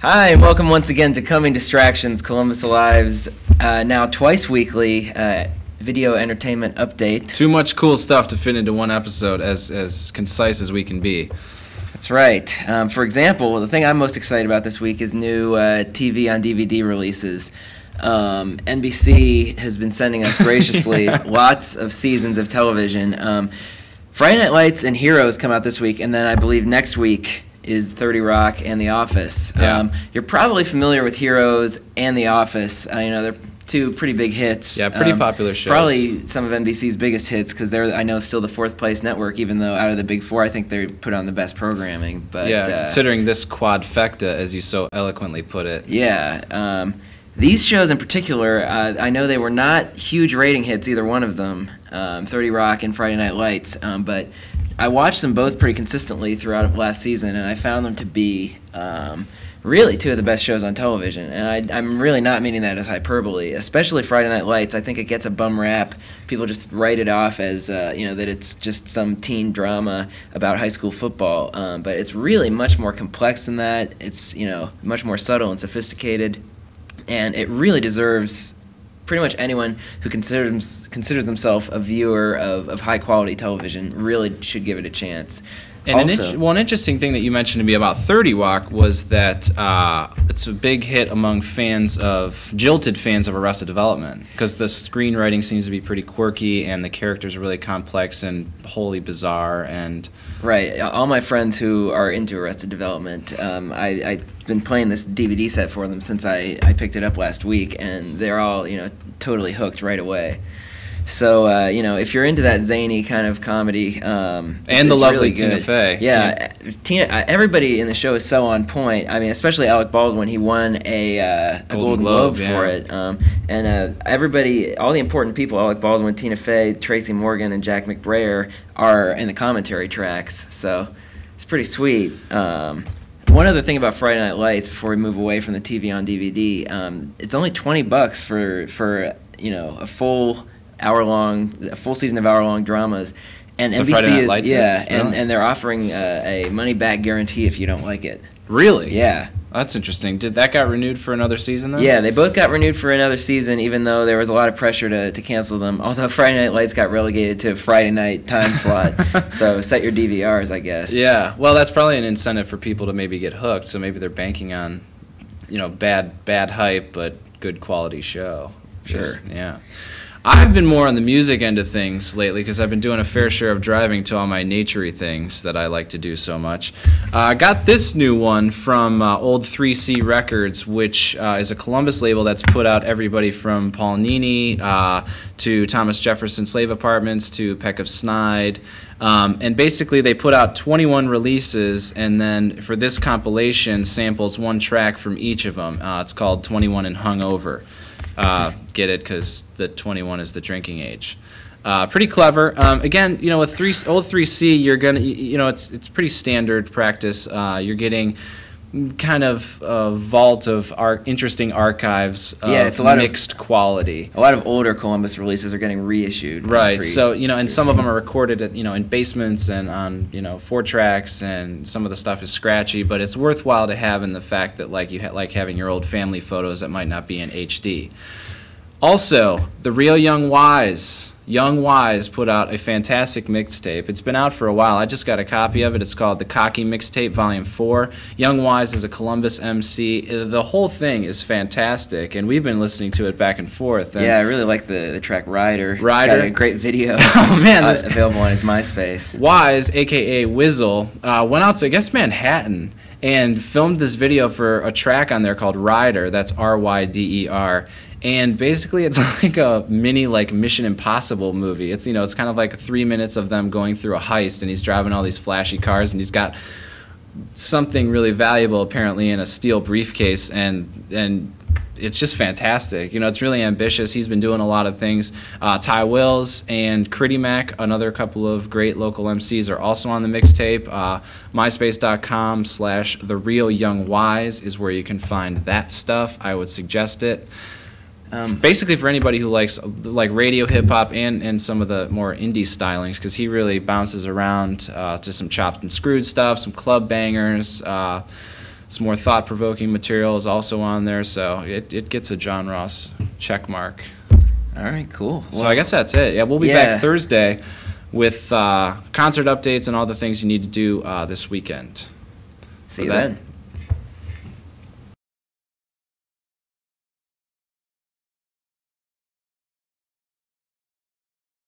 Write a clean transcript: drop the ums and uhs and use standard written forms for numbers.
Hi, and welcome once again to Coming Distractions, Columbus Alive's now twice weekly video entertainment update. Too much cool stuff to fit into one episode, as concise as we can be. That's right. For example, the thing I'm most excited about this week is new TV on DVD releases. NBC has been sending us graciously lots of seasons of television. Friday Night Lights and Heroes come out this week, and then I believe next week is 30 Rock and The Office. Yeah. You're probably familiar with Heroes and The Office. They're two pretty big hits. Yeah, pretty popular shows. Probably some of NBC's biggest hits because they're, I know, still the fourth place network, even though out of the big four, I think they put on the best programming. But yeah, considering this quadfecta, as you so eloquently put it. Yeah. These shows in particular, I know they were not huge rating hits, either one of them, 30 Rock and Friday Night Lights, but I watched them both pretty consistently throughout last season, and I found them to be really two of the best shows on television. And I'm really not meaning that as hyperbole, especially Friday Night Lights. I think it gets a bum rap. People just write it off as that it's just some teen drama about high school football, but it's really much more complex than that. It's much more subtle and sophisticated, and it really deserves pretty much anyone who considers himself a viewer of high-quality television really should give it a chance. And Also, one interesting thing that you mentioned to me about 30 Rock was that it's a big hit among jilted fans of Arrested Development, because the screenwriting seems to be pretty quirky and the characters are really complex and wholly bizarre. And right, all my friends who are into Arrested Development, I've been playing this DVD set for them since I picked it up last week, and they're all totally hooked right away. So if you're into that zany kind of comedy, and the lovely really Tina Fey, yeah, everybody in the show is so on point. I mean, especially Alec Baldwin. He won a Golden Globe for it, and everybody, all the important people, Alec Baldwin, Tina Fey, Tracy Morgan, and Jack McBrayer are in the commentary tracks. So it's pretty sweet. One other thing about Friday Night Lights before we move away from the TV on DVD, it's only $20 for a full season of hour-long dramas, and The NBC Friday Night is Lights and they're offering a money-back guarantee if you don't like it. Really? Yeah. That's interesting. Did that got renewed for another season then? Yeah, they both got renewed for another season, even though there was a lot of pressure to cancel them. Although Friday Night Lights got relegated to Friday night time slot, so set your DVRs, I guess. Yeah. Well, that's probably an incentive for people to maybe get hooked. So maybe they're banking on, bad hype but good quality show. Sure. Yeah. I've been more on the music end of things lately because I've been doing a fair share of driving to all my nature-y things that I like to do so much. I got this new one from Old 3C Records, which is a Columbus label that's put out everybody from Paul Nini to Thomas Jefferson Slave Apartments to Peck of Snide. And basically they put out 21 releases, and then for this compilation samples one track from each of them. It's called 21 and Hungover. Get it, because the 21 is the drinking age. Pretty clever. Again, with old 3C, you're gonna, it's pretty standard practice. You're getting kind of a vault of interesting archives of it's a lot mixed quality. A lot of older Columbus releases are getting reissued. Right. So and some of them are recorded at in basements and on 4-tracks, and some of the stuff is scratchy, but it's worthwhile to have in the fact that like like having your old family photos that might not be in HD. Also, The Real Young Wise. Young Wise put out a fantastic mixtape. It's been out for a while. I just got a copy of it. It's called The Cocky Mixtape Volume 4. Young Wise is a Columbus MC. The whole thing is fantastic, and we've been listening to it back and forth. And yeah, I really like the track Rider. It's Rider? got a great video Oh, man. available on his MySpace. Wise, a.k.a. Wizzle, went out to, I guess, Manhattan and filmed this video for a track on there called Rider. That's R-Y-D-E-R. And basically, it's like a mini Mission Impossible movie. It's it's kind of like 3 minutes of them going through a heist, and he's driving all these flashy cars, and he's got something really valuable apparently in a steel briefcase, and it's just fantastic. It's really ambitious. He's been doing a lot of things. Ty Wills and Critty Mac, another couple of great local MCs, are also on the mixtape. MySpace.com/TheRealYoungWise is where you can find that stuff. I would suggest it. Basically for anybody who likes radio hip hop and some of the more indie stylings, because he really bounces around to some chopped and screwed stuff, some club bangers, Some more thought-provoking material is also on there, so it gets a John Ross check mark. All right, cool. So I guess that's it. Yeah, we'll be back Thursday with concert updates and all the things you need to do this weekend. See you then.